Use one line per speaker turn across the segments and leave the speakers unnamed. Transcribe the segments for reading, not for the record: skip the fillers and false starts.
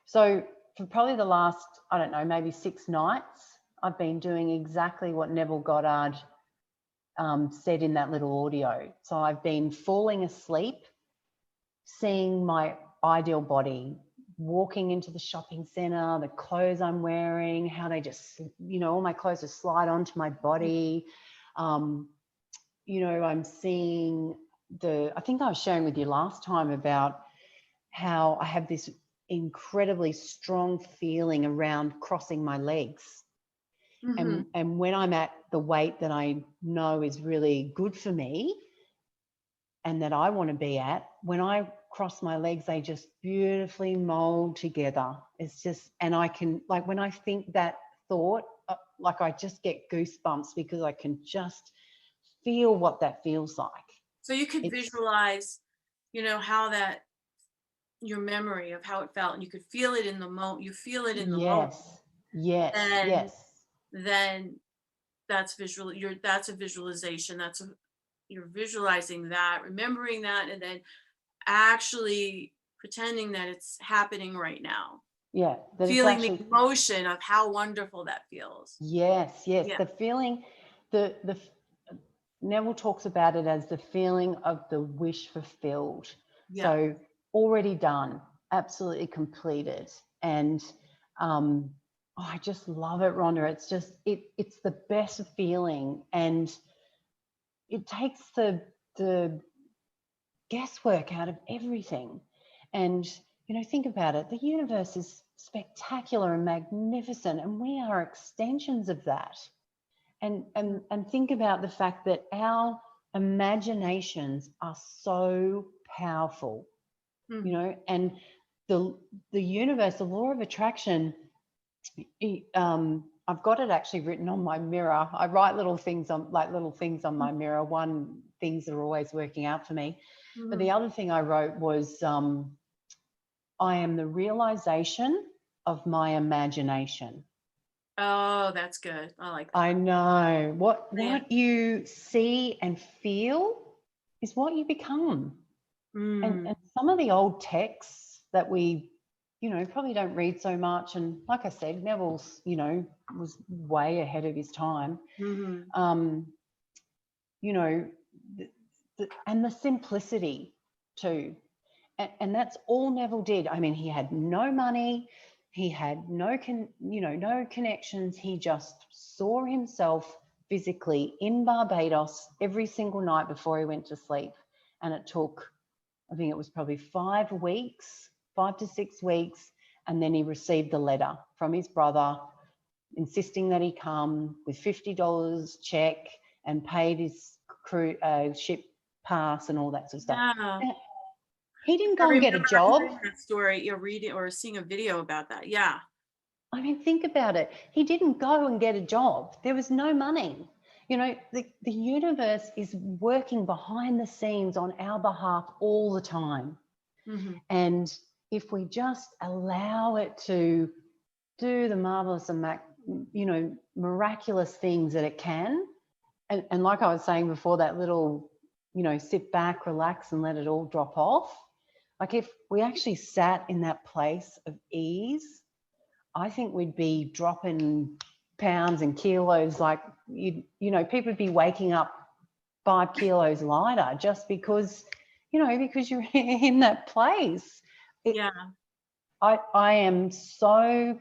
So for probably the last, I don't know, maybe 6 nights, I've been doing exactly what Neville Goddard said in that little audio. So I've been falling asleep, seeing my ideal body, walking into the shopping centre, the clothes I'm wearing, how they just, all my clothes just slide onto my body. I'm seeing I think I was sharing with you last time about how I have this incredibly strong feeling around crossing my legs. And when I'm at the weight that I know is really good for me and that I want to be at, when I cross my legs, they just beautifully mold together. It's just, and I can, like, when I think that thought, like, I just get goosebumps because I can just feel what that feels like.
So you could visualize, how that, your memory of how it felt, and you could feel it in the moment. You feel it in the moment,
Yes.
and then that's a visualization. You're visualizing that, remembering that, and then actually pretending that it's happening right now.
Yeah, that it's
Feeling the
actually,
emotion of how wonderful that feels.
yes.
Yeah.
The feeling, the Neville talks about it as the feeling of the wish fulfilled.
Yeah.
So already done, absolutely completed. And I just love it, Rhonda. It's just, it's the best feeling. And it takes the guesswork out of everything. And, think about it. The universe is spectacular and magnificent, and we are extensions of that. And think about the fact that our imaginations are so powerful, and the universe, the law of attraction, I've got it actually written on my mirror. I write little things on my mirror. One, things are always working out for me. But the other thing I wrote was, I am the realization of my imagination.
Oh, that's good. I like that.
I know. What
Yeah.
you see and feel is what you become. And some of the old texts that we, probably don't read so much. And like I said, Neville's, was way ahead of his time. You know, and the simplicity too. And that's all Neville did. I mean, he had no money, he had no connections. He just saw himself physically in Barbados every single night before he went to sleep. And it took, I think it was probably 5 weeks, 5 to 6 weeks. And then he received the letter from his brother insisting that he come with $50 check and paid his ship pass and all that sort of stuff.
Yeah.
Now, he didn't
I
go and get a
remember
job.
hearing that story, you're reading or seeing a video about that. Yeah.
I mean, think about it. He didn't go and get a job. There was no money. The universe is working behind the scenes on our behalf all the time. And if we just allow it to do the marvelous and miraculous things that it can, and like I was saying before, that little, sit back, relax, and let it all drop off. Like, if we actually sat in that place of ease, I think we'd be dropping pounds and kilos. Like, people would be waking up 5 kilos lighter just because, because you're in that place.
Yeah.
I am so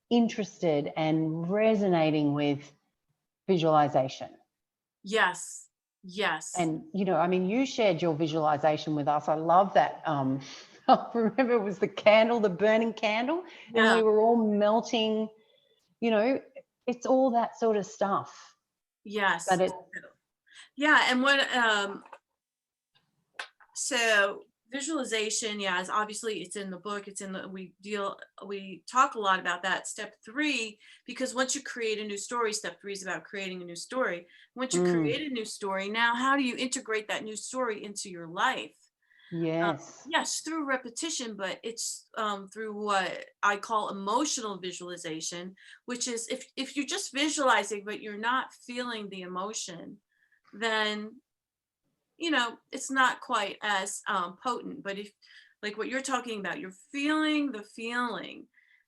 interested and resonating with visualization.
Yes. Yes.
And, you shared your visualization with us. I love that. I remember it was the burning candle, and we were all melting, it's all that sort of stuff.
Yes.
But
Yeah. And what, so visualization, yeah, is obviously it's in the book. We talk a lot about that. Step 3, because once you create a new story, step 3 is about creating a new story. Once you create a new story, now how do you integrate that new story into your life?
yes.
Yes, through repetition, but it's through what I call emotional visualization, which is if you're just visualizing but you're not feeling the emotion, then it's not quite as potent. But if, like what you're talking about. You're feeling the feeling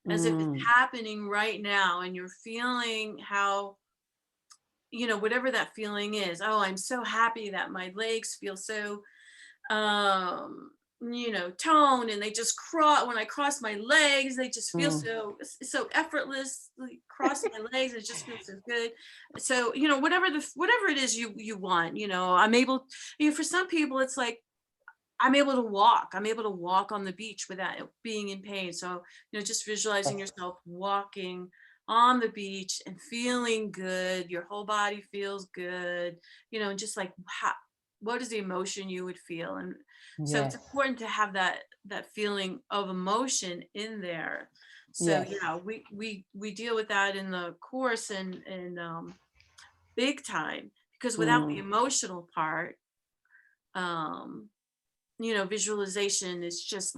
as if it's
Mm.
happening right now, and you're feeling how, whatever that feeling is. Oh, I'm so happy that my legs feel so um toned, and they just cross when I cross my legs, they just feel
Mm.
so effortlessly cross my legs. It just feels so good. So whatever it is you want, I'm able, for some people it's like I'm able to walk on the beach without it being in pain. So just visualizing
Yes.
yourself walking on the beach and feeling good, your whole body feels good, and just like what is the emotion you would feel. And so it's
Yes.
important to have that feeling of emotion in there. So
Yes.
yeah, we deal with that in the course, and big time, because without the
Mm.
emotional part, um visualization is just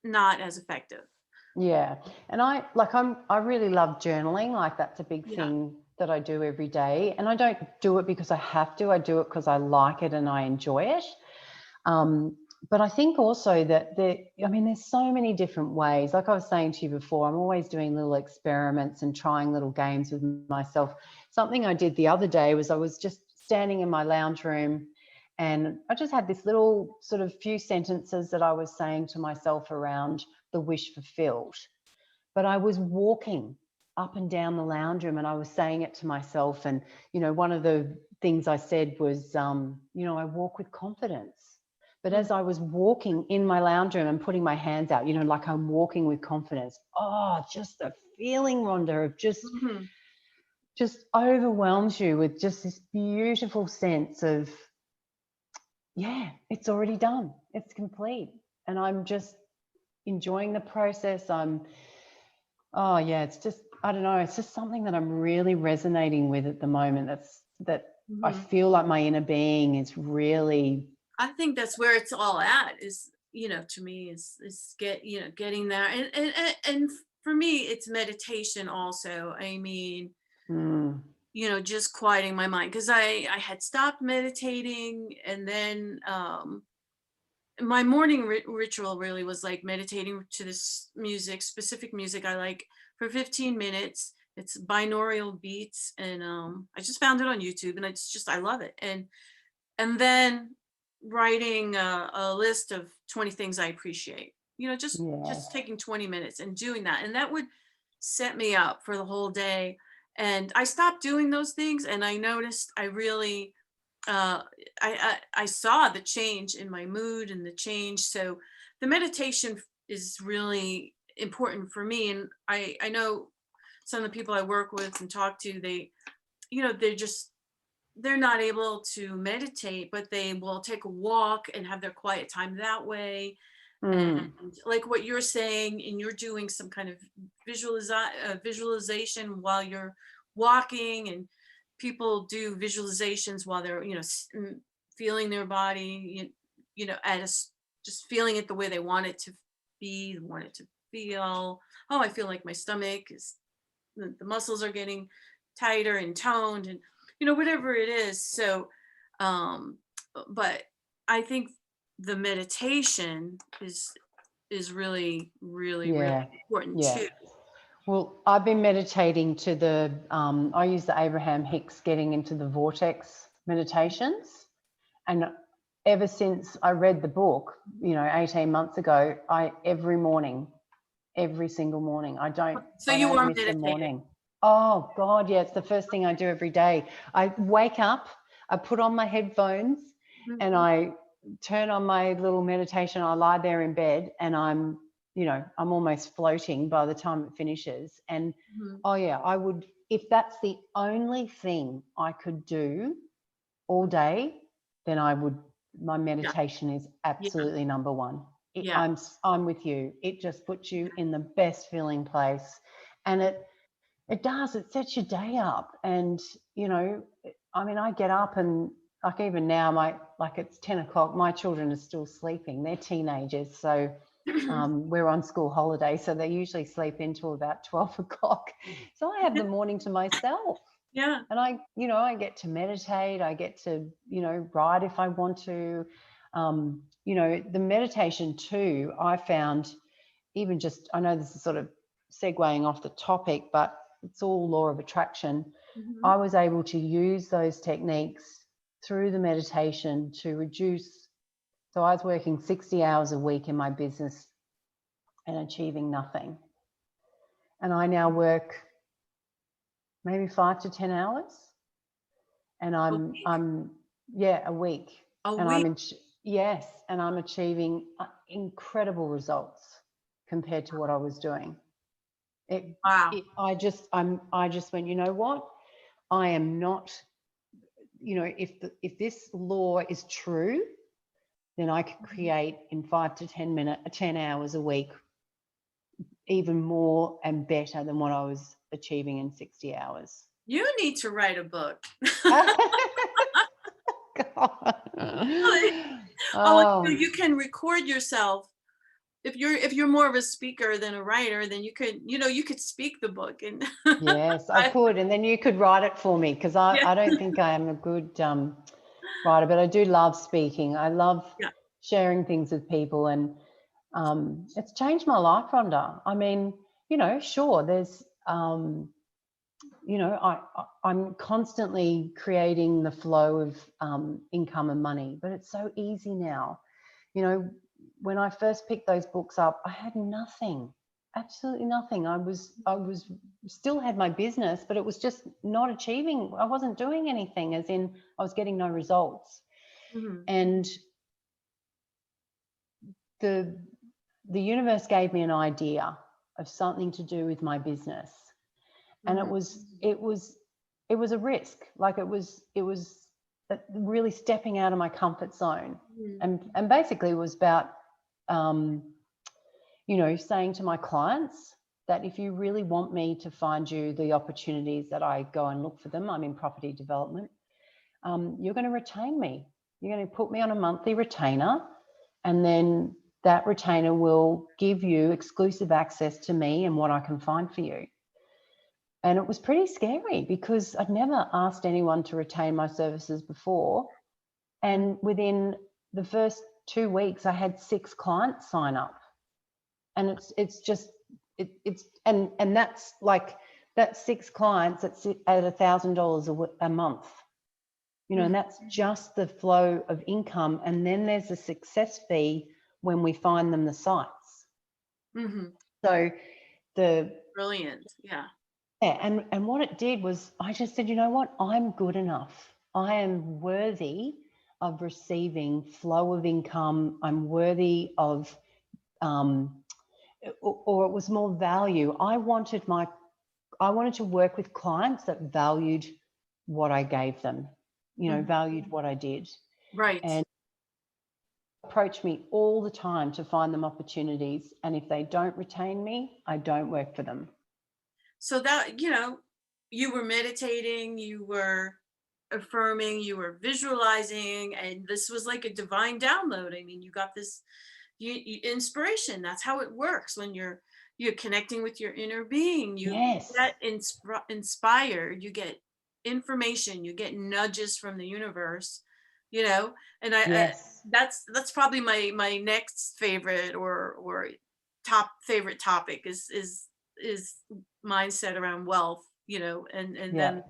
not as effective.
Yeah. And I really love journaling. Like that's a big
Yeah.
thing that I do every day. And I don't do it because I have to. I do it because I like it and I enjoy it. Um, but I think also that there's so many different ways. Like I was saying to you before, I'm always doing little experiments and trying little games with myself. Something I did the other day was I was just standing in my lounge room and I just had this little sort of few sentences that I was saying to myself around the wish fulfilled. But I was walking up and down the lounge room and I was saying it to myself. And, one of the things I said was, I walk with confidence. But
Mhm.
as I was walking in my lounge room and putting my hands out, like I'm walking with confidence. Oh, just the feeling, Rhonda, of
Mhm.
just overwhelms you with just this beautiful sense of, yeah, it's already done. It's complete. And I'm just enjoying the process. Oh yeah, it's just, I don't know, it's just something that I'm really resonating with at the moment. That I
Mhm.
feel like my inner being is really,
I think that's where it's all at, is, to me, is getting there. And for me it's meditation also. I mean,
mm,
just quieting my mind, because I had stopped meditating, and then my morning ritual really was like meditating to this specific music I like, for 15 minutes. It's binaural beats, and I just found it on YouTube, and I love it. And then writing a list of 20 things I appreciate. Just
yes,
taking 20 minutes and doing that, and that would set me up for the whole day. And I stopped doing those things, and I noticed I really uh, I saw the change in my mood and the change. So the meditation is really important for me. And I know some of the people I work with and talk to, they're not able to meditate, but they will take a walk and have their quiet time that way.
mm,
And like what you're saying, and you're doing some kind of visualization while you're walking, and people do visualizations while they're feeling their body, just feeling it the way they want it to be, want it to feel. Oh, I feel like my stomach is, the muscles are getting tighter and toned, and whatever it is. So um but I think the meditation is really, really, really
yeah,
important
yeah.
too.
Well, I've been meditating to I use the Abraham-Hicks getting into the vortex meditations. And ever since I read the book, 18 months ago, every single morning,
So
I
you
don't
are
miss a
meditating.
morning. Oh God, yeah, it's the first thing I do every day. I wake up, I put on my headphones and
Mhm.
I turn on my little meditation. I lie there in bed and I'm almost floating by the time it finishes. And
Mhm.
oh yeah, I would, if that's the only thing I could do all day, then my
Yeah,
meditation is
yeah,
absolutely number one.
yeah,
I'm with you. It just puts you in the best feeling place. And it sets your day up. And, I get up and like even now, like it's 10 o'clock, my children are still sleeping. They're teenagers. So we're on school holiday. So they usually sleep until about 12 o'clock. So I have the morning to myself.
yeah.
And I get to meditate, I get to, write if I want to. You know, the meditation too, I found, even just, I know this is sort of segueing off the topic, but it's all law of attraction. I was able to use those techniques through the meditation to reduce. So I was working 60 hours a week in my business and achieving nothing. And I now work maybe 5 to 10 hours. And
A week.
yeah, a week.
A
And
week.
yes, and I'm achieving incredible results compared to what I was doing.
Wow.
I just went, you know what? I am not, you know, if this law is true, then I could create in 5 to 10 hours a week, even more and better than what I was achieving in 60 hours.
You need to write a book.
God.
Oh, you can record yourself. If you're more of a speaker than a writer, then you could speak the book and
Yes, I could, and then you could write it for me, because
yeah,
I don't think I am a good writer, but I do love speaking. I love
yeah.
sharing things with people, and it's changed my life, Rhonda. I mean, you know, sure, there's you know, I'm constantly creating the flow of income and money, but it's so easy now. You know, when I first picked those books up, I had nothing, absolutely nothing. I was still had my business, but it was just not achieving. I wasn't doing anything, as in I was getting no results.
Mhm.
And the universe gave me an idea of something to do with my business. And
Mhm.
it was a risk. Like it was really stepping out of my comfort zone.
Mhm.
And basically it was about you know, saying to my clients that if you really want me to find you the opportunities that I go and look for them, I'm in property development, you're going to retain me. You're going to put me on a monthly retainer, and then that retainer will give you exclusive access to me and what I can find for you. And it was pretty scary because I'd never asked anyone to retain my services before. And within the first 2 weeks, I had 6 clients sign up. And it's that's like, that's 6 clients at $1,000 a month, you know, and that's just the flow of income. And then there's a success fee when we find them the sites.
Mhm.
So
Brilliant. Yeah.
and what it did was, I just said, you know what, I'm good enough. I am worthy of receiving flow of income. I'm worthy of or it was more value. I wanted to work with clients that valued what I gave them, you know,
Mhm.
valued what I did,
Right.
and approach me all the time to find them opportunities. And if they don't retain me, I don't work for them.
So that, you were meditating, you were affirming, you were visualizing, and this was like a divine download. I mean, you got this inspiration. That's how it works when you're connecting with your inner being. You
Yes.
get inspired, you get information, you get nudges from the universe, and I
Yes.
that's probably my next favorite or top favorite topic is mindset around wealth, and
Yeah.
then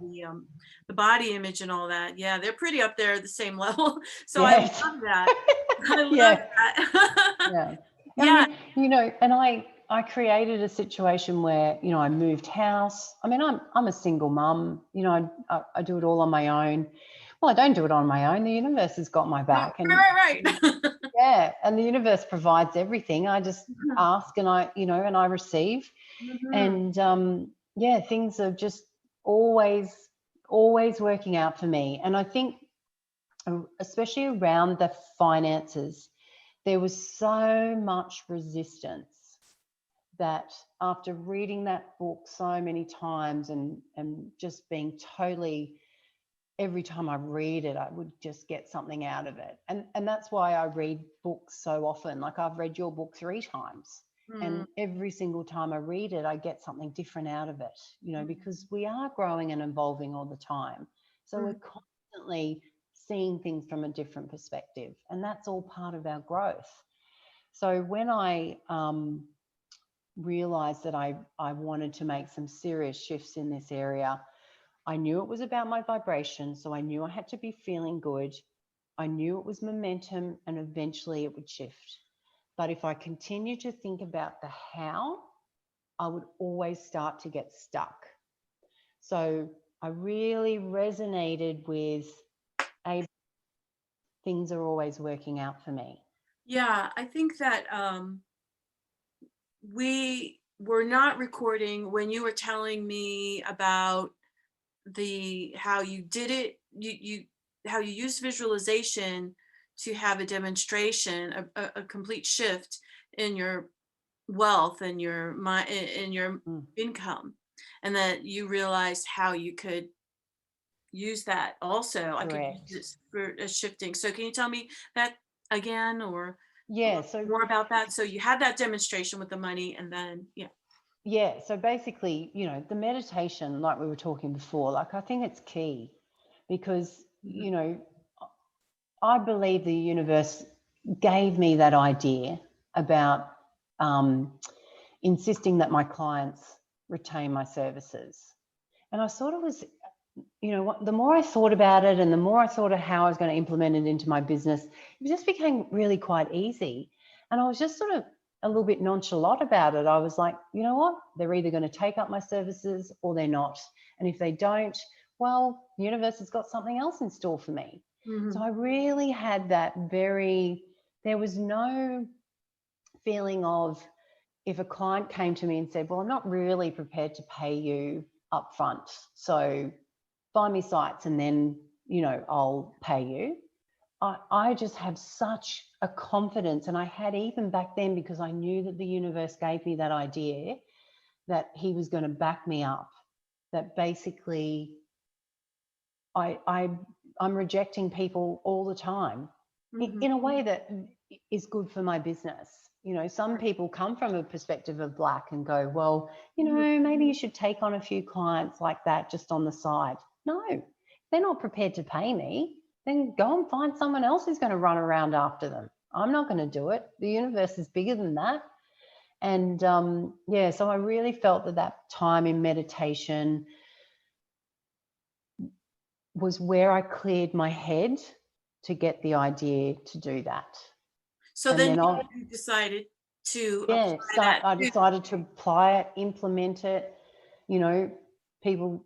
the body image and all that. Yeah, they're pretty up there at the same level. So I
Yes.
love that. I love
Yeah.
that.
Yeah. I
Yeah.
mean, you know, and I created a situation where, you know, I moved house. I mean, I'm a single mum. You know, I do it all on my own. Well, I don't do it on my own. The universe has got my
Right,
back, and
right, right.
yeah, and the universe provides everything. I just ask, and I receive,
Mhm.
and yeah, things are just always always working out for me. And I think, especially around the finances, there was so much resistance that after reading that book so many times and just being totally, every time I read it, I would just get something out of it. And that's why I read books so often. Like, I've read your book 3 times,
Mm,
and every single time I read it, I get something different out of it, you know,
mm,
because we are growing and evolving all the time. So we're
mm.
constantly seeing things from a different perspective. And that's all part of our growth. So when I realized that I wanted to make some serious shifts in this area, I knew it was about my vibration. So I knew I had to be feeling good. I knew it was momentum, and eventually it would shift. But if I continue to think about the how, I would always start to get stuck. So I really resonated with things are always working out for me.
Yeah, I think that we were not recording when you were telling me about how you did it, how you used visualization to have a demonstration, a complete shift in your wealth and your in your income, and that you realized how you could use that also. I could use
Correct.
this for a shifting. So can you tell me that again, or
Yeah. So
more about that? So you had that demonstration with the money, and then
yeah. So basically, the meditation, like we were talking before, like I think it's key because, I believe the universe gave me that idea about insisting that my clients retain my services. And I sort of was, the more I thought about it and the more I thought of how I was going to implement it into my business, it just became really quite easy. And I was just sort of a little bit nonchalant about it. I was like, you know what? They're either going to take up my services or they're not. And if they don't, well, the universe has got something else in store for me. So I really had that there was no feeling of, if a client came to me and said, well, I'm not really prepared to pay you up front, so find me sites and then, I'll pay you. I just have such a confidence, and I had even back then, because I knew that the universe gave me that idea that he was going to back me up, that basically I'm rejecting people all the time in a way that is good for my business. Some people come from a perspective of black and go, well, maybe you should take on a few clients like that just on the side. No, they're not prepared to pay me. Then go and find someone else who's going to run around after them. I'm not going to do it. The universe is bigger than that. And so I really felt that time in meditation was where I cleared my head to get the idea to do that.
So
and
then
then
you decided to
I decided to apply it, implement it. People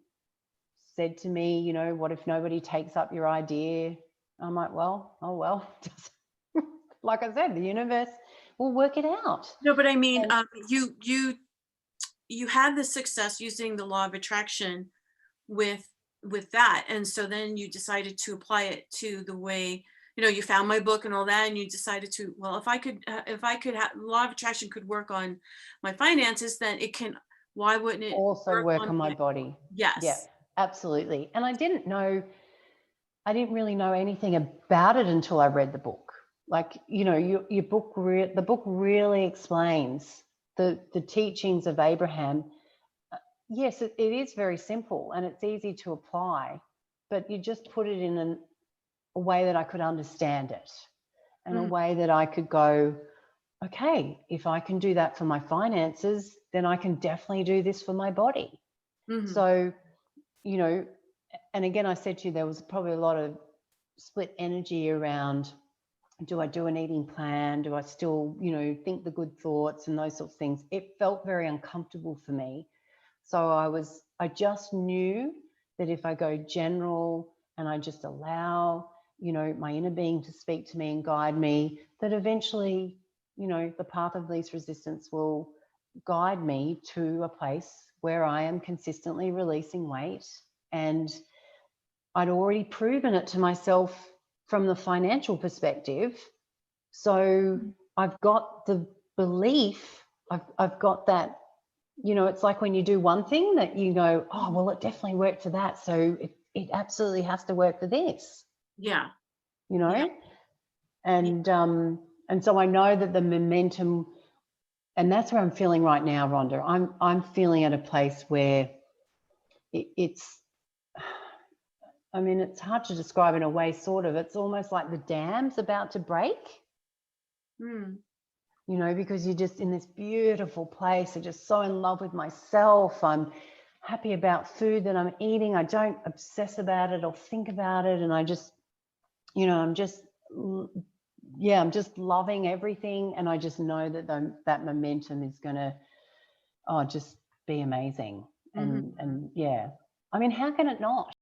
said to me, what if nobody takes up your idea? I'm like, well, oh well. Like I said, the universe will work it out.
No, but I mean, you had the success using the law of attraction with that, and so then you decided to apply it to the way, you found my book and all that, and you decided to, well, if I could law of attraction could work on my finances, then it can, why wouldn't it
also work on my body?
Yes.
Yeah, absolutely. And I didn't really know anything about it until I read the book. Like, your book, the book really explains the teachings of Abraham. Yes, it is very simple and it's easy to apply, but you just put it in a way that I could understand it, and a way that I could go, okay, if I can do that for my finances, then I can definitely do this for my body. So, and again, I said to you, there was probably a lot of split energy around, do I do an eating plan? Do I still, think the good thoughts and those sorts of things? It felt very uncomfortable for me. So I just knew that if I go general and I just allow, my inner being to speak to me and guide me, that eventually, the path of least resistance will guide me to a place where I am consistently releasing weight. And I'd already proven it to myself from the financial perspective. So I've got the belief, I've got that, it's like when you do one thing that you go, oh, well, it definitely worked for that. So it absolutely has to work for this.
Yeah.
And so I know that the momentum, and that's where I'm feeling right now, Rhonda. I'm feeling at a place where it's I mean, it's hard to describe in a way, sort of. It's almost like the dam's about to break,
Mm.
you know, because you're just in this beautiful place. I'm just so in love with myself. I'm happy about food that I'm eating. I don't obsess about it or think about it. And I just, you know, I'm just loving everything. And I just know that that momentum is going to, just be amazing.
Mhm.
And yeah, I mean, how can it not?